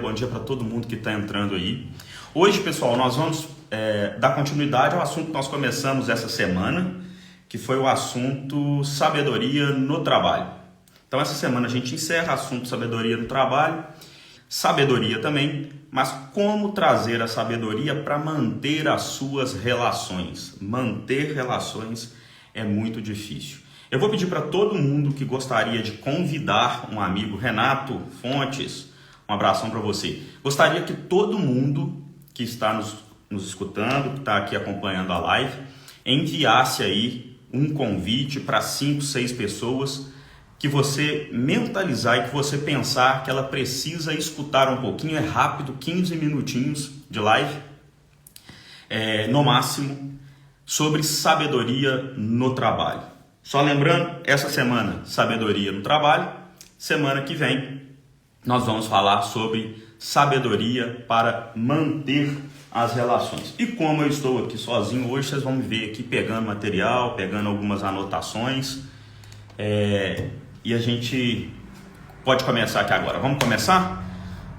Bom dia para todo mundo que está entrando aí. Hoje, pessoal, nós vamos dar continuidade ao assunto que nós começamos essa semana, que foi o assunto sabedoria no trabalho. Então, essa semana a gente encerra o assunto sabedoria no trabalho, sabedoria também, mas como trazer a sabedoria para manter as suas relações. Manter relações é muito difícil. Eu vou pedir para todo mundo que gostaria de convidar um amigo, Renato Fontes, um abração para você. Gostaria que todo mundo que está nos escutando, que está aqui acompanhando a live, enviasse aí um convite para 5, 6 pessoas que você mentalizar e que você pensar que ela precisa escutar um pouquinho, é rápido, 15 minutinhos de live, no máximo, sobre sabedoria no trabalho. Só lembrando, essa semana, sabedoria no trabalho, semana que vem, nós vamos falar sobre sabedoria para manter as relações. E como eu estou aqui sozinho hoje, vocês vão me ver aqui pegando material, pegando algumas anotações. E a gente pode começar aqui agora. Vamos começar?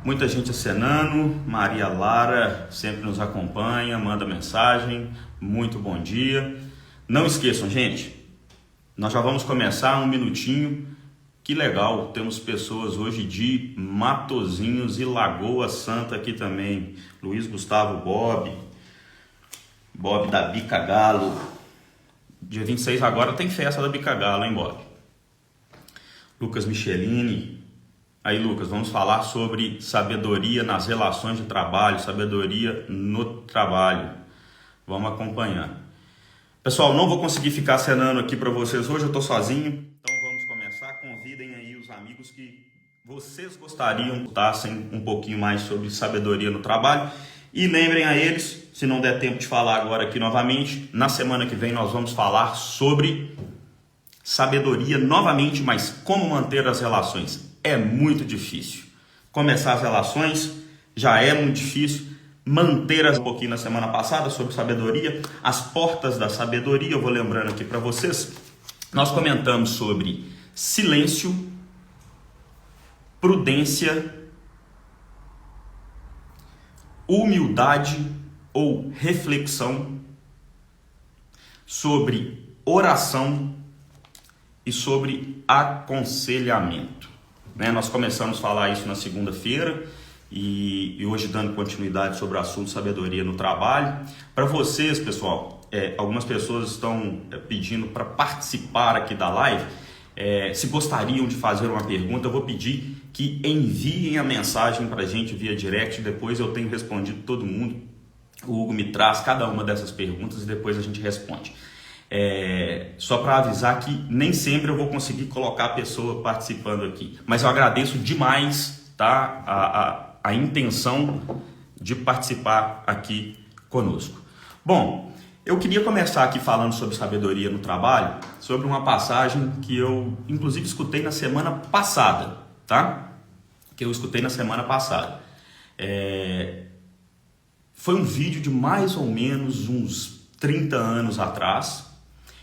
Muita gente acenando. Maria Lara sempre nos acompanha, manda mensagem. Muito bom dia. Não esqueçam, gente, nós já vamos começar um minutinho. Que legal, temos pessoas hoje de Matozinhos e Lagoa Santa aqui também. Luiz Gustavo Bob da Bica Galo. Dia 26 agora tem festa da Bica Galo, hein, Bob? Lucas Michelini. Aí, Lucas, vamos falar sobre sabedoria nas relações de trabalho, sabedoria no trabalho. Vamos acompanhar. Pessoal, não vou conseguir ficar acenando aqui para vocês hoje, eu estou sozinho. Convidem aí os amigos que vocês gostariam que escutassem um pouquinho mais sobre sabedoria no trabalho. E lembrem a eles, se não der tempo de falar agora aqui novamente, na semana que vem nós vamos falar sobre sabedoria novamente, mas como manter as relações. É muito difícil. Começar as relações já é muito difícil. Manter um pouquinho na semana passada sobre sabedoria, as portas da sabedoria, eu vou lembrando aqui para vocês. Nós comentamos sobre silêncio, prudência, humildade ou reflexão, sobre oração e sobre aconselhamento. Nós começamos a falar isso na segunda-feira e hoje dando continuidade sobre o assunto sabedoria no trabalho. Para vocês, pessoal, algumas pessoas estão pedindo para participar aqui da live. Se gostariam de fazer uma pergunta, eu vou pedir que enviem a mensagem para a gente via direct. Depois eu tenho respondido todo mundo. O Hugo me traz cada uma dessas perguntas e depois a gente responde. Só para avisar que nem sempre eu vou conseguir colocar a pessoa participando aqui. Mas eu agradeço demais, tá, a intenção de participar aqui conosco. Bom, eu queria começar aqui falando sobre sabedoria no trabalho, sobre uma passagem que eu, inclusive, escutei na semana passada, tá? Foi um vídeo de mais ou menos uns 30 anos atrás,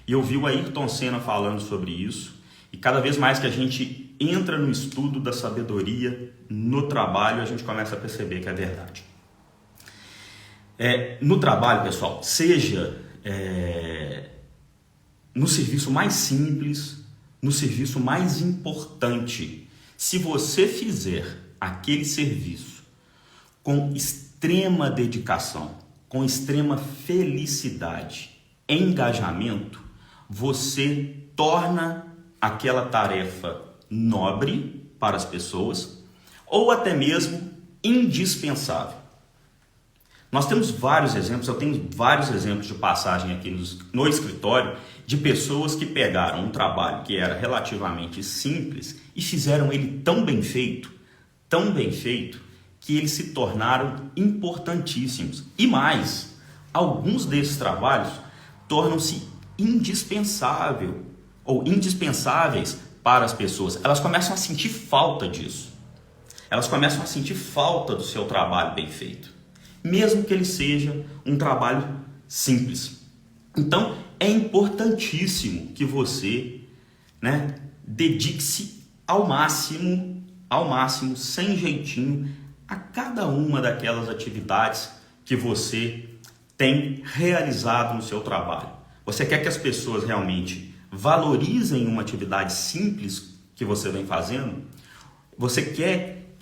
e eu vi o Ayrton Senna falando sobre isso, e cada vez mais que a gente entra no estudo da sabedoria no trabalho, a gente começa a perceber que é verdade. No trabalho, pessoal, seja no serviço mais simples, no serviço mais importante, se você fizer aquele serviço com extrema dedicação, com extrema felicidade, engajamento, você torna aquela tarefa nobre para as pessoas ou até mesmo indispensável. Nós temos vários exemplos, eu tenho vários exemplos de passagem aqui no escritório de pessoas que pegaram um trabalho que era relativamente simples e fizeram ele tão bem feito, que eles se tornaram importantíssimos. E mais, alguns desses trabalhos tornam-se indispensáveis para as pessoas. Elas começam a sentir falta disso. Elas começam a sentir falta do seu trabalho bem feito, mesmo que ele seja um trabalho simples. Então, é importantíssimo que você, dedique-se ao máximo, sem jeitinho, a cada uma daquelas atividades que você tem realizado no seu trabalho. Você quer que as pessoas realmente valorizem uma atividade simples que você vem fazendo? Você quer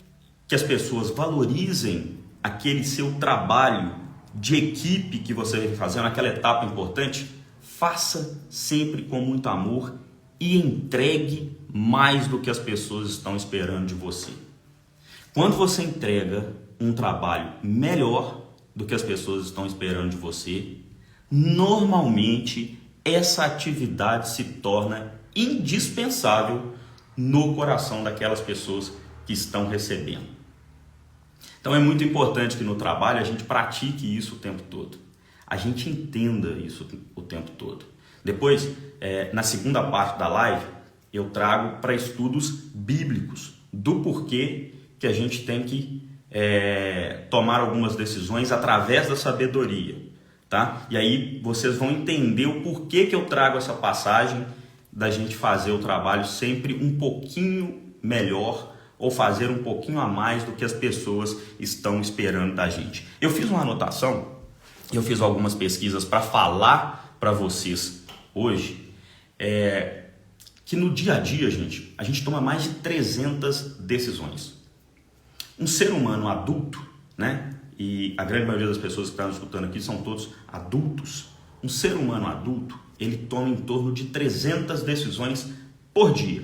que as pessoas valorizem aquele seu trabalho de equipe que você vem fazendo, aquela etapa importante? Faça sempre com muito amor e entregue mais do que as pessoas estão esperando de você. Quando você entrega um trabalho melhor do que as pessoas estão esperando de você, normalmente essa atividade se torna indispensável no coração daquelas pessoas que estão recebendo. Então é muito importante que no trabalho a gente pratique isso o tempo todo. A gente entenda isso o tempo todo. Depois, na segunda parte da live, eu trago para estudos bíblicos do porquê que a gente tem que tomar algumas decisões através da sabedoria, tá? E aí vocês vão entender o porquê que eu trago essa passagem da gente fazer o trabalho sempre um pouquinho melhor ou fazer um pouquinho a mais do que as pessoas estão esperando da gente. Eu fiz uma anotação, eu fiz algumas pesquisas para falar para vocês hoje, que no dia a dia, gente, a gente toma mais de 300 decisões. Um ser humano adulto, né? E a grande maioria das pessoas que estão escutando aqui são todos adultos. Um ser humano adulto, ele toma em torno de 300 decisões por dia.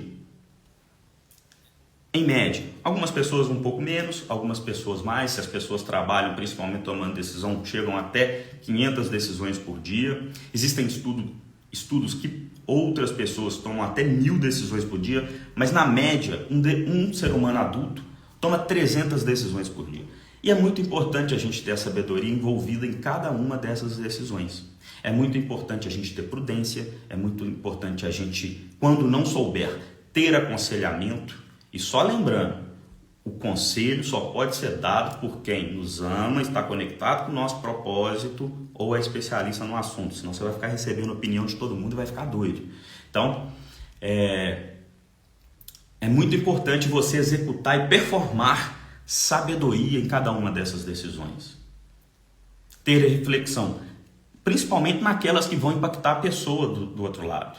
Em média, algumas pessoas um pouco menos, algumas pessoas mais. Se as pessoas trabalham principalmente tomando decisão, chegam até 500 decisões por dia. Existem estudos que outras pessoas tomam até 1000 decisões por dia, mas na média, um ser humano adulto toma 300 decisões por dia. E é muito importante a gente ter a sabedoria envolvida em cada uma dessas decisões. É muito importante a gente ter prudência, é muito importante a gente, quando não souber, ter aconselhamento. E só lembrando, o conselho só pode ser dado por quem nos ama, está conectado com o nosso propósito ou é especialista no assunto. Senão você vai ficar recebendo a opinião de todo mundo e vai ficar doido. Então, é muito importante você executar e performar sabedoria em cada uma dessas decisões. Ter reflexão, principalmente naquelas que vão impactar a pessoa do outro lado.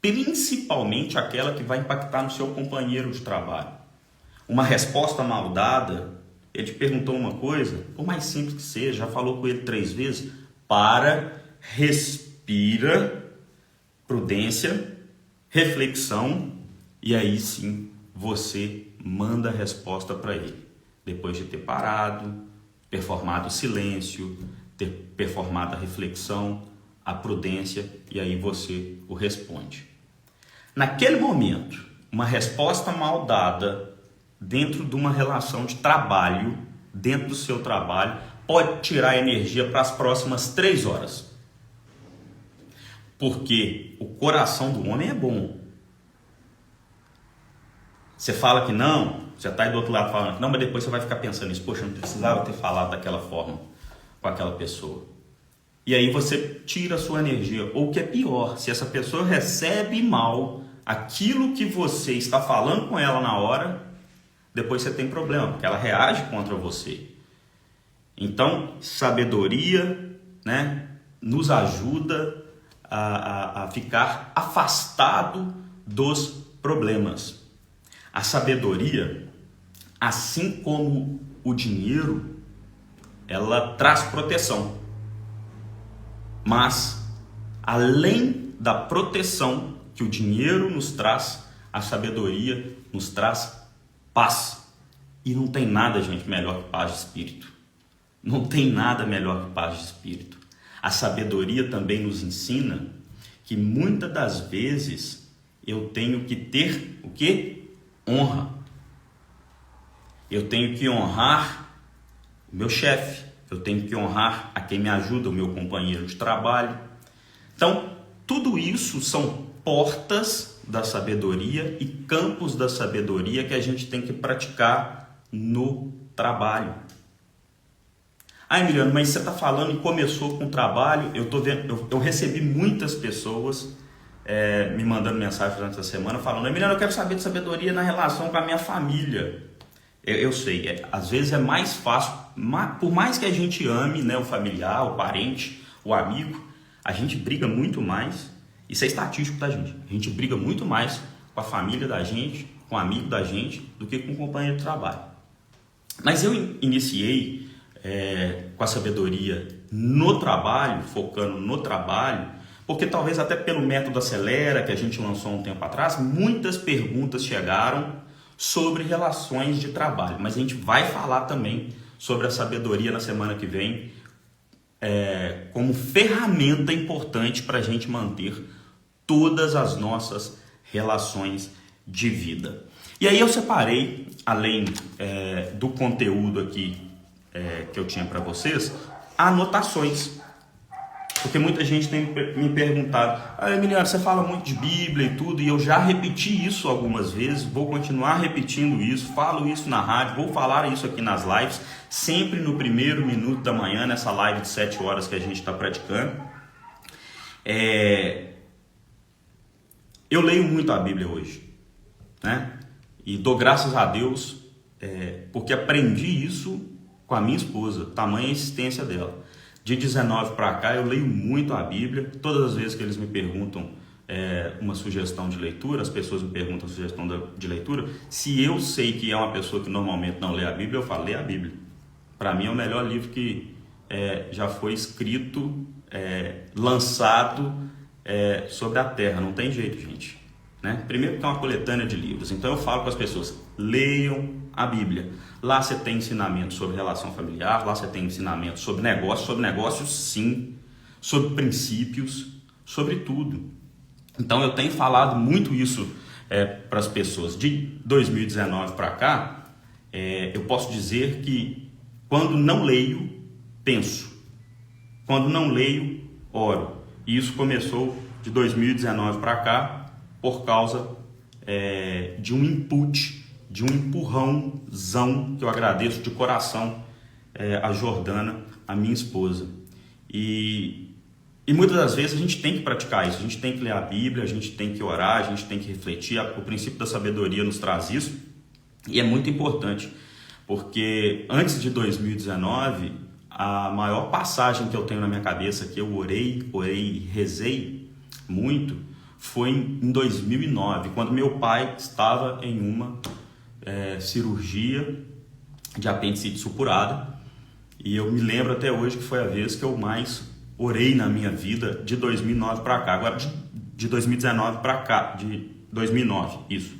Principalmente aquela que vai impactar no seu companheiro de trabalho. Uma resposta mal dada, ele te perguntou uma coisa, por mais simples que seja, já falou com ele 3 vezes, respira, prudência, reflexão, e aí sim você manda a resposta para ele. Depois de ter parado, performado o silêncio, ter performado a reflexão, a prudência, e aí você o responde. Naquele momento, uma resposta mal dada dentro de uma relação de trabalho, dentro do seu trabalho, pode tirar energia para as próximas 3 horas. Porque o coração do homem é bom. Você fala que não, você está aí do outro lado falando que não, mas depois você vai ficar pensando nisso. Poxa, eu não precisava ter falado daquela forma com aquela pessoa. E aí você tira a sua energia. Ou o que é pior, se essa pessoa recebe mal aquilo que você está falando com ela na hora, depois você tem problema, porque ela reage contra você. Então, sabedoria, né, nos ajuda a ficar afastado dos problemas. A sabedoria, assim como o dinheiro, ela traz proteção. Mas, além da proteção que o dinheiro nos traz, a sabedoria nos traz paz. E não tem nada, gente, melhor que paz de espírito. Não tem nada melhor que paz de espírito. A sabedoria também nos ensina que muitas das vezes eu tenho que ter o quê? Honra. Eu tenho que honrar o meu chefe. Eu tenho que honrar a quem me ajuda, o meu companheiro de trabalho. Então, tudo isso são portas da sabedoria e campos da sabedoria que a gente tem que praticar no trabalho. Ah, Emiliano, mas você está falando e começou com o trabalho. Eu recebi muitas pessoas me mandando mensagem durante essa semana falando: Emiliano, eu quero saber de sabedoria na relação com a minha família. Eu sei, às vezes é mais fácil, por mais que a gente ame, né, o familiar, o parente, o amigo, a gente briga muito mais, isso é estatístico da gente, a gente briga muito mais com a família da gente, com o amigo da gente, do que com o companheiro de trabalho. Mas eu iniciei com a sabedoria no trabalho, focando no trabalho, porque talvez até pelo método Acelera, que a gente lançou um tempo atrás, muitas perguntas chegaram sobre relações de trabalho. Mas a gente vai falar também sobre a sabedoria na semana que vem, como ferramenta importante para a gente manter todas as nossas relações de vida. E aí eu separei, além do conteúdo aqui que eu tinha para vocês, anotações. Porque muita gente tem me perguntado: Emiliano, você fala muito de Bíblia e tudo, e eu já repeti isso algumas vezes, vou continuar repetindo isso, falo isso na rádio, vou falar isso aqui nas lives, sempre no primeiro minuto da manhã, nessa live de 7 horas que a gente está praticando. Eu leio muito a Bíblia hoje, né? E dou graças a Deus, porque aprendi isso com a minha esposa, tamanha a insistência dela. De 19 para cá eu leio muito a Bíblia. Todas as vezes que eles me perguntam uma sugestão de leitura, as pessoas me perguntam sugestão de leitura, se eu sei que é uma pessoa que normalmente não lê a Bíblia, eu falo: lê a Bíblia. Para mim é o melhor livro que já foi escrito, lançado sobre a terra. Não tem jeito, gente, né? Primeiro que é uma coletânea de livros. Então eu falo com as pessoas: leiam a Bíblia. Lá você tem ensinamento sobre relação familiar, lá você tem ensinamento sobre negócios sim, sobre princípios, sobre tudo. Então eu tenho falado muito isso para as pessoas. De 2019 para cá, eu posso dizer que quando não leio, penso. Quando não leio, oro. E isso começou de 2019 para cá por causa de um input, de um empurrãozão, que eu agradeço de coração a Jordana, a minha esposa. E muitas das vezes a gente tem que praticar isso, a gente tem que ler a Bíblia, a gente tem que orar, a gente tem que refletir. O princípio da sabedoria nos traz isso, e é muito importante, porque antes de 2019, a maior passagem que eu tenho na minha cabeça, que eu orei e rezei muito, foi em 2009, quando meu pai estava em uma cirurgia de apendicite supurada, e eu me lembro até hoje que foi a vez que eu mais orei na minha vida, de 2009 para cá. Agora de 2019 para cá, de 2009, isso.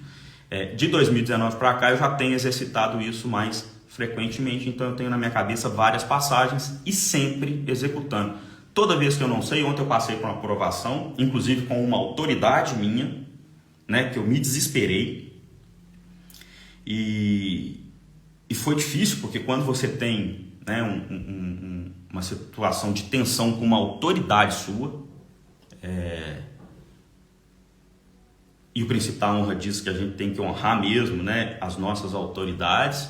De 2019 para cá eu já tenho exercitado isso mais frequentemente, então eu tenho na minha cabeça várias passagens e sempre executando. Toda vez que eu não sei, ontem eu passei por uma aprovação, inclusive com uma autoridade minha, né, que eu me desesperei. E foi difícil, porque quando você tem, né, uma situação de tensão com uma autoridade sua, e o princípio da honra diz que a gente tem que honrar mesmo, né, as nossas autoridades,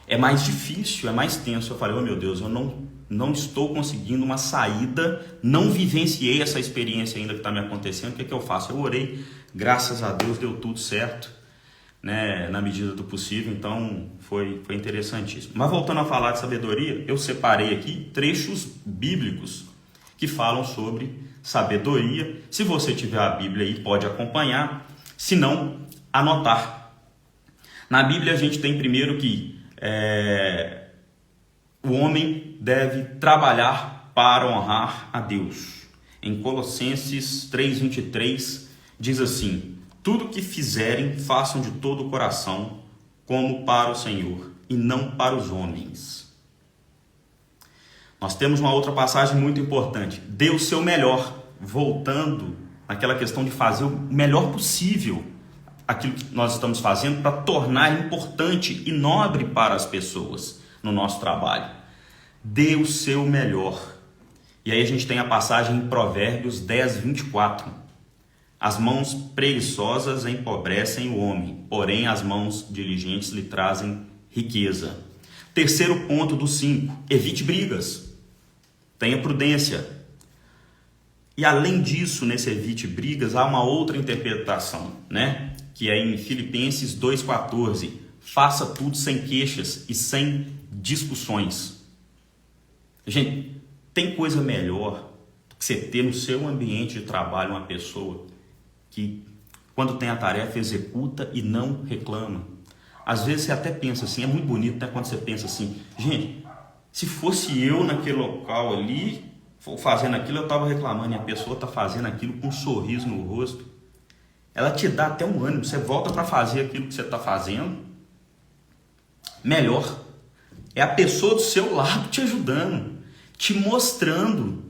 é mais difícil, é mais tenso. Eu falei: oh meu Deus, eu não estou conseguindo uma saída, não vivenciei essa experiência ainda que está me acontecendo, o que eu faço? Eu orei, graças a Deus deu tudo certo, né, na medida do possível, então foi interessantíssimo. Mas voltando a falar de sabedoria, eu separei aqui trechos bíblicos que falam sobre sabedoria. Se você tiver a Bíblia aí, pode acompanhar, se não, anotar. Na Bíblia a gente tem primeiro que o homem deve trabalhar para honrar a Deus. Em Colossenses 3:23 diz assim: tudo que fizerem, façam de todo o coração, como para o Senhor, e não para os homens. Nós temos uma outra passagem muito importante: dê o seu melhor, voltando àquela questão de fazer o melhor possível aquilo que nós estamos fazendo para tornar importante e nobre para as pessoas no nosso trabalho. Dê o seu melhor. E aí a gente tem a passagem em Provérbios 10:24. As mãos preguiçosas empobrecem o homem, porém as mãos diligentes lhe trazem riqueza. Terceiro ponto dos 5, evite brigas, tenha prudência. E além disso, nesse evite brigas, há uma outra interpretação, né? Que é em Filipenses 2:14. faça tudo sem queixas e sem discussões. Gente, tem coisa melhor do que você ter no seu ambiente de trabalho uma pessoa que, quando tem a tarefa, executa e não reclama. Às vezes você até pensa assim, é muito bonito, né? Quando você pensa assim, gente, se fosse eu naquele local ali, fazendo aquilo, eu estava reclamando, e a pessoa está fazendo aquilo com um sorriso no rosto. Ela te dá até um ânimo, você volta para fazer aquilo que você está fazendo. Melhor, é a pessoa do seu lado te ajudando, te mostrando.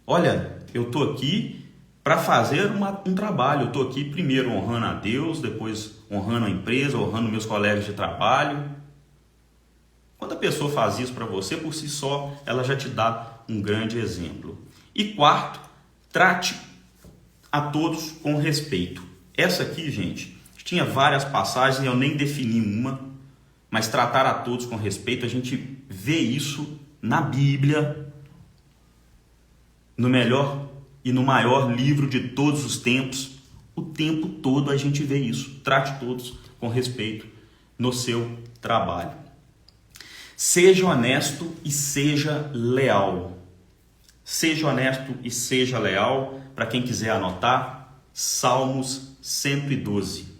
Olha, eu estou aqui para fazer um trabalho, eu estou aqui primeiro honrando a Deus, depois honrando a empresa, honrando meus colegas de trabalho. Quando a pessoa faz isso para você, por si só, ela já te dá um grande exemplo. E quarto, trate a todos com respeito. Essa aqui, gente, tinha várias passagens, eu nem defini uma, mas tratar a todos com respeito, a gente vê isso na Bíblia, no melhor e no maior livro de todos os tempos. O tempo todo a gente vê isso. Trate todos com respeito no seu trabalho. Seja honesto e seja leal. Seja honesto e seja leal. Para quem quiser anotar, Salmos 112.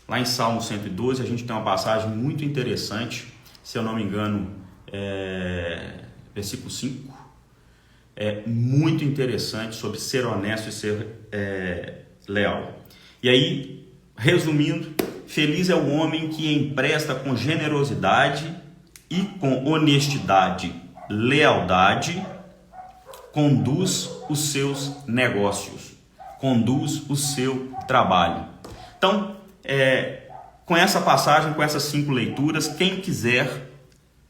Lá em Salmos 112 a gente tem uma passagem muito interessante, se eu não me engano, versículo 5. É muito interessante sobre ser honesto e ser leal. E aí, resumindo, feliz é o homem que empresta com generosidade e com honestidade, lealdade, conduz os seus negócios, conduz o seu trabalho. Então, com essa passagem, com essas 5 leituras, quem quiser,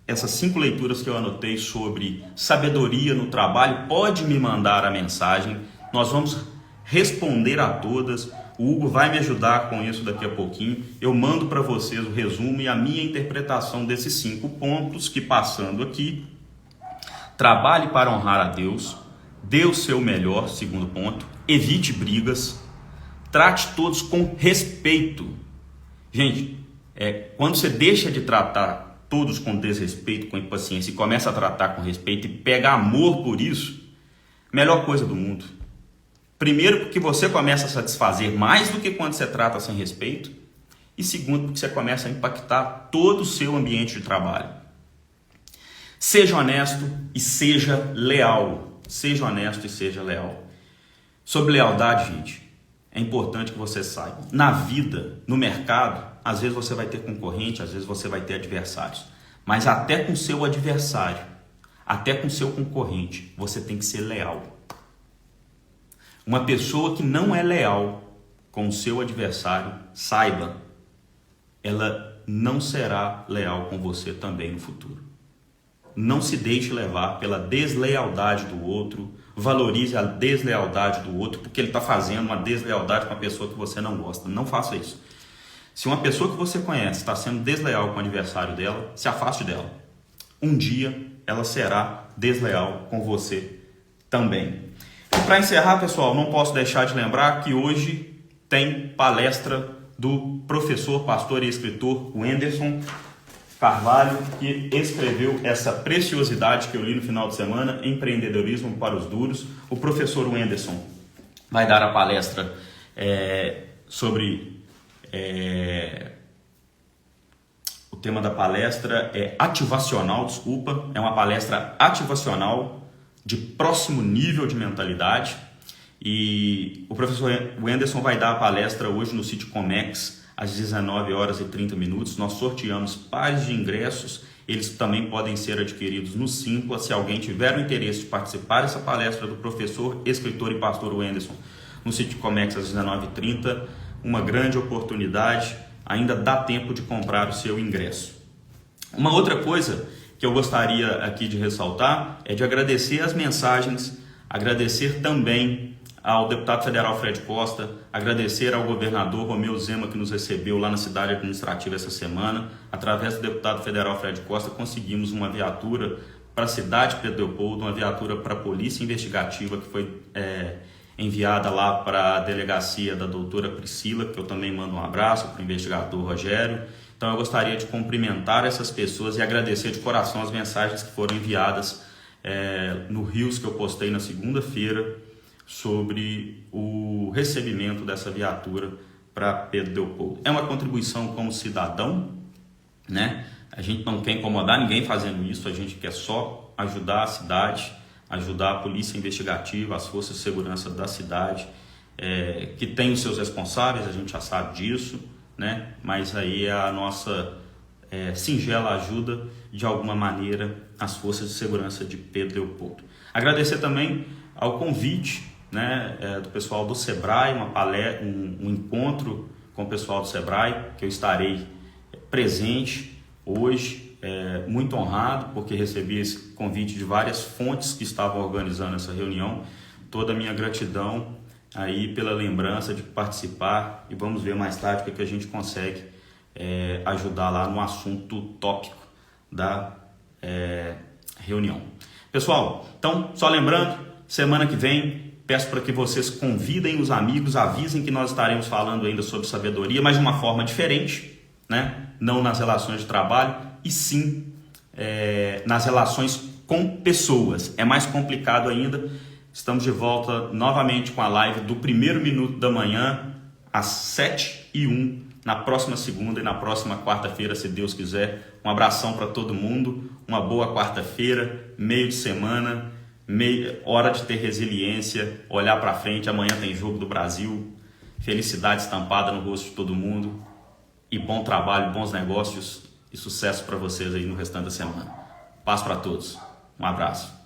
essas 5 leituras que eu anotei sobre sabedoria no trabalho, pode me mandar a mensagem, nós vamos responder a todas. O Hugo vai me ajudar com isso daqui a pouquinho. Eu mando para vocês o resumo e a minha interpretação desses 5 pontos que, passando aqui: trabalhe para honrar a Deus, dê o seu melhor, segundo ponto, evite brigas, trate todos com respeito. Gente, quando você deixa de tratar todos com desrespeito, com impaciência, e começa a tratar com respeito e pega amor por isso, melhor coisa do mundo. Primeiro, porque você começa a satisfazer mais do que quando você trata sem respeito. E segundo, porque você começa a impactar todo o seu ambiente de trabalho. Seja honesto e seja leal. Seja honesto e seja leal. Sobre lealdade, gente, é importante que você saiba. Na vida, no mercado, às vezes você vai ter concorrente, às vezes você vai ter adversários. Mas até com seu adversário, até com seu concorrente, você tem que ser leal. Uma pessoa que não é leal com o seu adversário, saiba, ela não será leal com você também no futuro. Não se deixe levar pela deslealdade do outro, valorize a deslealdade do outro, porque ele está fazendo uma deslealdade com a pessoa que você não gosta. Não faça isso. Se uma pessoa que você conhece está sendo desleal com o adversário dela, se afaste dela. Um dia ela será desleal com você também. E para encerrar, pessoal, não posso deixar de lembrar que hoje tem palestra do professor, pastor e escritor Wenderson Carvalho, que escreveu essa preciosidade que eu li no final de semana, Empreendedorismo para os Duros. O professor Wenderson vai dar a palestra sobre... o tema da palestra é ativacional, é uma palestra ativacional de próximo nível de mentalidade, e o professor Wenderson vai dar a palestra hoje no sítio Comex às 19h30. Nós sorteamos pares de ingressos, eles também podem ser adquiridos no Simpla. Se alguém tiver o interesse de participar dessa palestra do professor, escritor e pastor Wenderson no sítio Comex às 19h30, uma grande oportunidade, ainda dá tempo de comprar o seu ingresso. Uma outra coisa que eu gostaria aqui de ressaltar é de agradecer as mensagens, agradecer também ao deputado federal Fred Costa, agradecer ao governador Romeu Zema, que nos recebeu lá na cidade administrativa essa semana. Através do deputado federal Fred Costa, conseguimos uma viatura para a cidade de Pedro Leopoldo, uma viatura para a polícia investigativa, que foi enviada lá para a delegacia da doutora Priscila, que eu também mando um abraço, para o investigador Rogério. Então eu gostaria de cumprimentar essas pessoas e agradecer de coração as mensagens que foram enviadas no Reels que eu postei na segunda-feira sobre o recebimento dessa viatura para Pedro Leopoldo. É uma contribuição como cidadão, né? A gente não quer incomodar ninguém fazendo isso, a gente quer só ajudar a cidade, ajudar a polícia investigativa, as forças de segurança da cidade, que tem os seus responsáveis, a gente já sabe disso, né? Mas aí é a nossa singela ajuda, de alguma maneira, às forças de segurança de Pedro Leopoldo. Agradecer também ao convite, né, do pessoal do Sebrae, um encontro com o pessoal do Sebrae, que eu estarei presente hoje, muito honrado, porque recebi esse convite de várias fontes que estavam organizando essa reunião. Toda a minha gratidão aí pela lembrança de participar, e vamos ver mais tarde o que a gente consegue ajudar lá no assunto tópico da reunião. Pessoal, então, só lembrando, semana que vem, peço para que vocês convidem os amigos, avisem que nós estaremos falando ainda sobre sabedoria, mas de uma forma diferente, né? Não nas relações de trabalho, e sim nas relações com pessoas. É mais complicado ainda. Estamos de volta novamente com a live do primeiro minuto da manhã, às 7h01, na próxima segunda e na próxima quarta-feira, se Deus quiser. Um abração para todo mundo, uma boa quarta-feira, meio de semana, hora de ter resiliência, olhar para frente. Amanhã tem jogo do Brasil, felicidade estampada no rosto de todo mundo, e bom trabalho, bons negócios e sucesso para vocês aí no restante da semana. Paz para todos, um abraço.